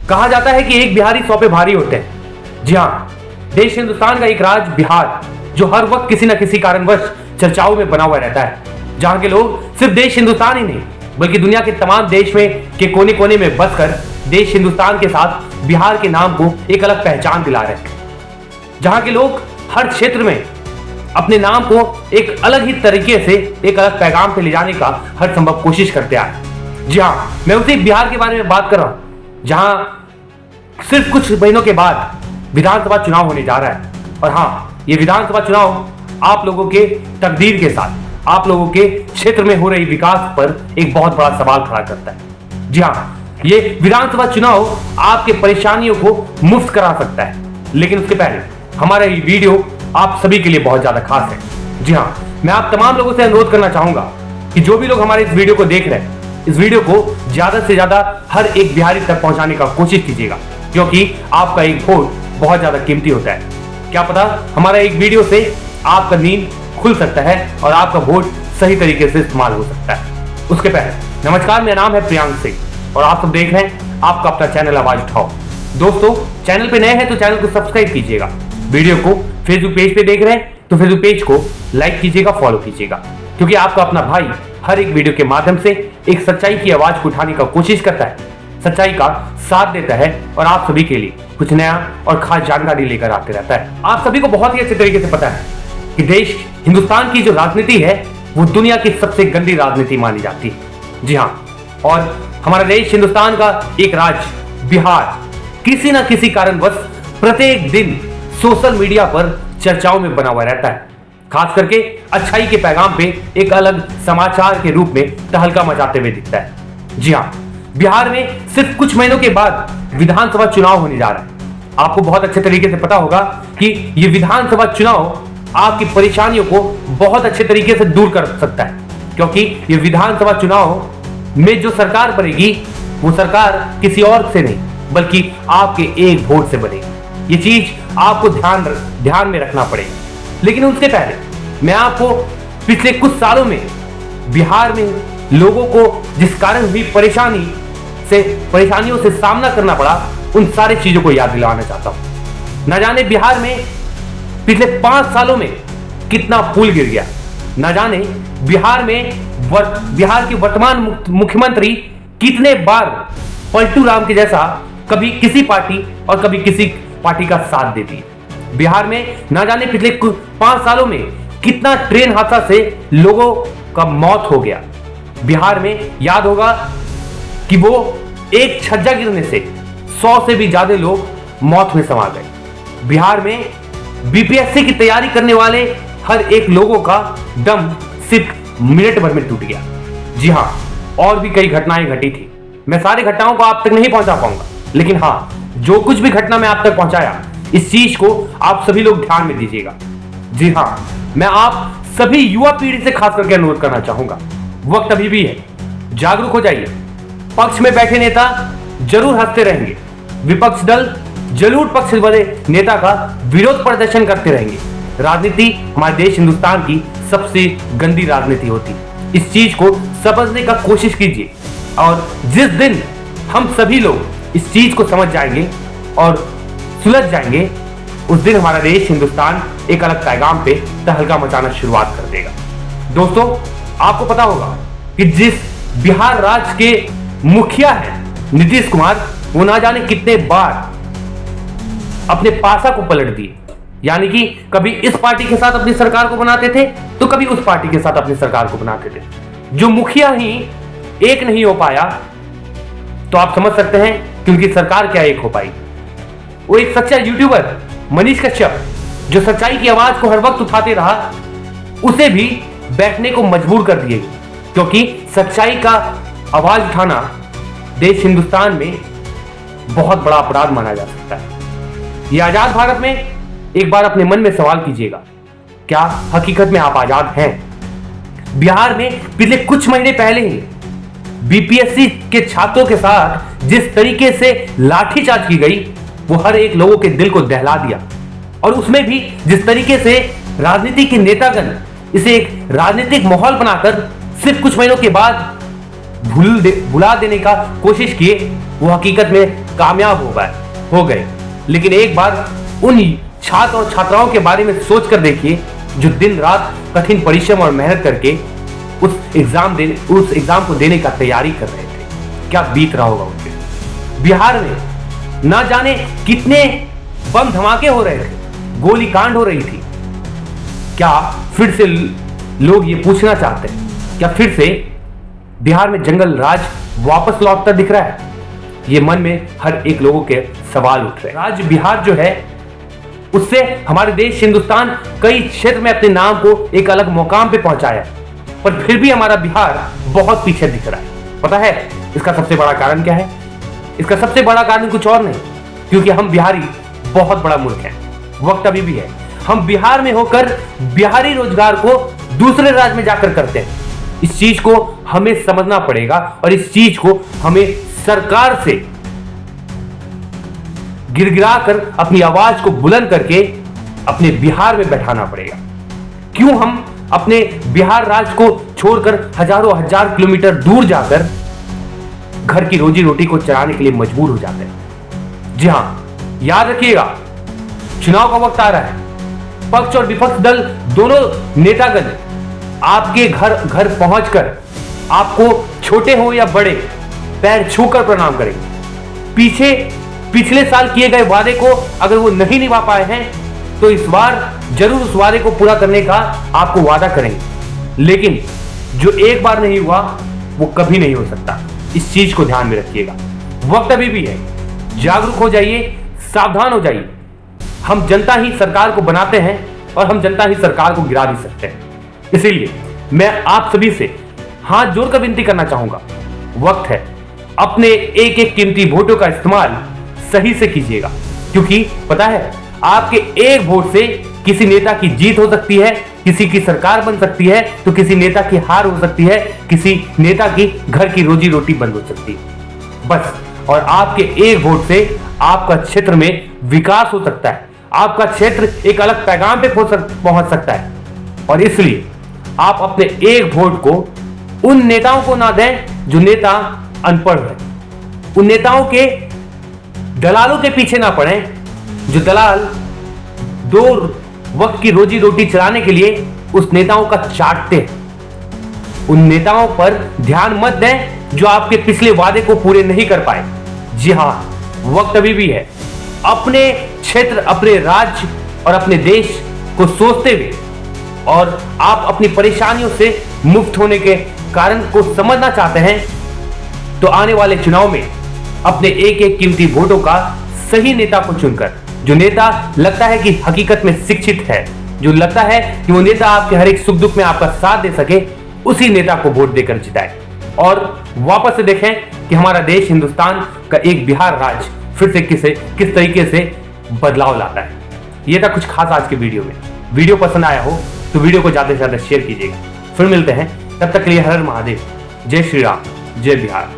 कहा जाता है कि एक बिहारी 100 पे भारी होते हैं। जी हाँ, देश हिंदुस्तान का एक राज्य बिहार जो हर वक्त किसी न किसी कारणवश चर्चाओं में बना हुआ रहता है, जहां के लोग सिर्फ देश हिंदुस्तान ही नहीं बल्कि दुनिया के तमाम देश में के कोने कोने में बसकर देश हिंदुस्तान के साथ बिहार के नाम को एक अलग पहचान दिला रहे हैं, जहां के लोग हर क्षेत्र में अपने नाम को एक अलग ही तरीके से एक अलग पैगाम पे ले जाने का हर संभव कोशिश करते आए। जी हाँ, मैं उसी बिहार के बारे में बात कर रहा हूं जहां सिर्फ कुछ महीनों के बाद विधानसभा चुनाव होने जा रहा है। और हाँ, ये विधानसभा चुनाव आप लोगों के तकदीर के साथ, आप लोगों के क्षेत्र में हो रही विकास पर एक बहुत बड़ा सवाल खड़ा करता है। जी हाँ, ये विधानसभा चुनाव आपके परेशानियों को मुक्त करा सकता है, लेकिन उसके पहले हमारा ये वीडियो आप सभी के लिए बहुत ज्यादा खास है। जी हाँ, मैं आप तमाम लोगों से अनुरोध करना चाहूंगा कि जो भी लोग हमारे इस वीडियो को देख रहे हैं, इस वीडियो को ज्यादा से ज्यादा हर एक बिहारी तक पहुंचाने का कोशिश कीजिएगा, क्योंकि आपका एक वोट बहुत ज्यादा कीमती होता है। क्या पता हमारा एक वीडियो से आपका नींद खुल सकता है और आपका वोट सही तरीके से इस्तेमाल हो सकता है। उसके पहले नमस्कार, मेरा नाम है प्रियांक सिंह और आप सब देख रहे हैं आपका अपना चैनल आवाज उठाओ। दोस्तों, चैनल पे नए हैं तो चैनल को सब्सक्राइब कीजिएगा। वीडियो को फेसबुक पेज पे देख रहे हैं तो फेसबुक पेज को लाइक कीजिएगा, फॉलो कीजिएगा, क्योंकि आपका अपना भाई हर एक वीडियो के माध्यम से एक सच्चाई की आवाज को उठाने का कोशिश करता है, सच्चाई का साथ देता है और आप सभी के लिए कुछ नया और खास जानकारी लेकर आते रहता है। आप सभी को बहुत ही अच्छे तरीके से पता है कि देश हिंदुस्तान की जो राजनीति है वो दुनिया की सबसे गंदी राजनीति मानी जाती है। जी हाँ, और हमारा देश हिंदुस्तान का एक राज्य बिहार किसी न किसी कारणवश प्रत्येक दिन सोशल मीडिया पर चर्चाओं में बना हुआ रहता है, खास करके अच्छाई के पैगाम पे एक अलग समाचार के रूप में तहलका मचाते हुए दिखता है। जी हाँ, बिहार में सिर्फ कुछ महीनों के बाद विधानसभा चुनाव होने जा रहा है। आपको बहुत अच्छे तरीके से पता होगा कि ये विधानसभा चुनाव आपकी परेशानियों को बहुत अच्छे तरीके से दूर कर सकता है, क्योंकि ये विधानसभा चुनाव में जो सरकार बनेगी वो सरकार किसी और से नहीं बल्कि आपके एक वोट से बनेगी। ये चीज आपको ध्यान में रखना पड़ेगा। लेकिन उससे पहले मैं आपको पिछले कुछ सालों में बिहार में लोगों को जिस कारण हुई परेशानियों से सामना करना पड़ा, उन सारी चीजों को याद दिलाना चाहता हूं। न जाने बिहार में पिछले 5 सालों में कितना पुल गिर गया, न जाने बिहार के वर्तमान मुख्यमंत्री कितने बार पलटू राम के जैसा कभी किसी पार्टी और कभी किसी पार्टी का साथ देती है। बिहार में न जाने पिछले 5 सालों में कितना ट्रेन हादसा से लोगों का मौत हो गया। बिहार में याद होगा कि वो एक छज्जा गिरने से 100 से भी ज्यादा लोग मौत में समा गए। बिहार में बीपीएससी की तैयारी करने वाले हर एक लोगों का दम सिर्फ मिनट भर में टूट गया। जी हाँ, और भी कई घटनाएं घटी थी। मैं सारी घटनाओं को आप तक नहीं पहुंचा पाऊंगा, लेकिन हाँ, जो कुछ भी घटना मैं आप तक पहुंचाया, इस चीज को आप सभी लोग ध्यान में दीजिएगा। जी हाँ, मैं आप सभी युवा पीढ़ी से खास करके अनुरोध करना चाहूंगा, वक्त अभी भी है, जागरूक हो जाइए। पक्ष में बैठे नेता जरूर हंसते रहेंगे, विपक्ष दल जरूर पक्ष वाले नेता का विरोध प्रदर्शन करते रहेंगे। राजनीति हमारे देश हिंदुस्तान की सबसे गंदी राजनीति होती है। इस चीज को समझने का कोशिश कीजिए, और जिस दिन हम सभी लोग इस चीज को समझ जाएंगे और सुलझ जाएंगे, उस दिन हमारा देश हिंदुस्तान एक अलग पैगाम पे तहलका मचाना शुरुआत कर देगा। दोस्तों, आपको पता होगा कि जिस बिहार राज्य के मुखिया है नीतीश कुमार, वो ना जाने कितने बार अपने पासा को पलट दिए, यानी कि कभी इस पार्टी के साथ अपनी सरकार को बनाते थे तो कभी उस पार्टी के साथ अपनी सरकार को बनाते थे। जो मुखिया ही एक नहीं हो पाया तो आप समझ सकते हैं कि उनकी सरकार क्या एक हो पाई। वो एक सच्चा यूट्यूबर मनीष कश्यप जो सच्चाई की आवाज को हर वक्त उठाते रहा, उसे भी बैठने को मजबूर कर दिए, क्योंकि सच्चाई का आवाज उठाना देश हिंदुस्तान में बहुत बड़ा अपराध माना जा सकता है। ये आजाद भारत में एक बार अपने मन में सवाल कीजिएगा, क्या हकीकत में आप आजाद हैं? बिहार में पिछले कुछ महीने पहले ही बीपीएससी के छात्रों के साथ जिस तरीके से लाठीचार्ज की गई, वो हर एक लोगों के दिल को दहला दिया। और उसमें भी जिस तरीके से राजनीति के नेतागण इसे एक राजनीतिक माहौल बनाकर सिर्फ कुछ महीनों के बाद भुला देने का कोशिश किए वो हकीकत में कामयाब हो गए। लेकिन एक बार उन छात्र और छात्राओं के बारे में सोच कर देखिए जो दिन रात कठिन परिश्रम और मेहनत करके उस एग्जाम को देने का तैयारी कर रहे थे। क्या बीत रहा होगा उनके। बिहार में ना जाने कितने बम धमाके हो रहे थे, गोली कांड हो रही थी। क्या फिर से लोग ये पूछना चाहते हैं, क्या फिर से बिहार में जंगल राज वापस लौटता दिख रहा है? ये मन में हर एक लोगों के सवाल उठ रहे हैं। आज बिहार जो है उससे हमारे देश हिंदुस्तान कई क्षेत्र में अपने नाम को एक अलग मुकाम पे पहुंचाया, पर फिर भी हमारा बिहार बहुत पीछे दिख रहा है। पता है इसका सबसे बड़ा कारण क्या है? इसका सबसे बड़ा कारण कुछ और नहीं, क्योंकि हम बिहारी बहुत बड़ा मुल्क है। वक्त अभी भी है, हम बिहार में होकर बिहारी रोजगार को दूसरे राज्य में जाकर करते हैं। इस चीज को हमें समझना पड़ेगा और इस चीज को हमें सरकार से गिड़गिड़ा कर अपनी आवाज को बुलंद करके अपने बिहार में बैठाना पड़ेगा। क्यों हम अपने बिहार राज्य को छोड़कर हजारों हजार किलोमीटर दूर जाकर घर की रोजी रोटी को चलाने के लिए मजबूर हो जाते हैं? जी हां, याद रखिएगा, चुनाव का वक्त आ रहा है। पक्ष और विपक्ष दल दोनों नेतागण आपके घर पहुंचकर आपको छोटे हो या बड़े पैर छूकर प्रणाम करेंगे। पिछले साल किए गए वादे को अगर वो नहीं निभा पाए हैं तो इस बार जरूर उस वादे को पूरा करने का आपको वादा करेंगे। लेकिन जो एक बार नहीं हुआ वो कभी नहीं हो सकता। इस चीज को ध्यान में रखिएगा। वक्त अभी भी है, जागरूक हो जाइए, सावधान हो जाइए। हम जनता ही सरकार को बनाते हैं और हम जनता ही सरकार को गिरा भी सकते हैं। इसीलिए मैं आप सभी से हाथ जोड़कर विनती करना चाहूंगा, वक्त है, अपने एक एक कीमती वोटों का इस्तेमाल सही से कीजिएगा। क्योंकि पता है आपके एक वोट से किसी नेता की जीत हो सकती है, किसी की सरकार बन सकती है, तो किसी नेता की हार हो सकती है, किसी नेता की घर की रोजी रोटी बंद हो सकती है। बस, और आपके एक वोट से आपका क्षेत्र में विकास हो सकता है, आपका क्षेत्र एक अलग पैगाम पे पहुंच सकता है। और इसलिए आप अपने एक वोट को उन नेताओं को ना दें जो नेता अनपढ़ है, उन नेताओं के दलालों के पीछे ना पड़े जो दलाल दो वक्त की रोजी रोटी चलाने के लिए उस नेताओं का चाटते हैं। उन नेताओं पर ध्यान मत दें जो आपके पिछले वादे को पूरे नहीं कर पाए। जी हां, वक्त अभी भी है। अपने क्षेत्र, अपने राज्य और अपने देश को सोचते हुए और आप अपनी परेशानियों से मुक्त होने के कारण को समझना चाहते हैं तो आने वाले चुनाव में अपने एक एक कीमती वोटों का सही नेता को चुनकर, जो नेता लगता है कि हकीकत में शिक्षित है, जो लगता है कि वो नेता आपके हर एक सुख दुख में आपका साथ दे सके, उसी नेता को वोट देकर जिताएं। और वापस से देखें कि हमारा देश हिंदुस्तान का एक बिहार राज्य फिर से किस तरीके से बदलाव लाता है। ये था कुछ खास आज के वीडियो में। वीडियो पसंद आया हो तो वीडियो को ज्यादा से ज्यादा शेयर कीजिएगा। फिर मिलते हैं, तब तक के लिए हर हर महादेव, जय श्री राम, जय बिहार।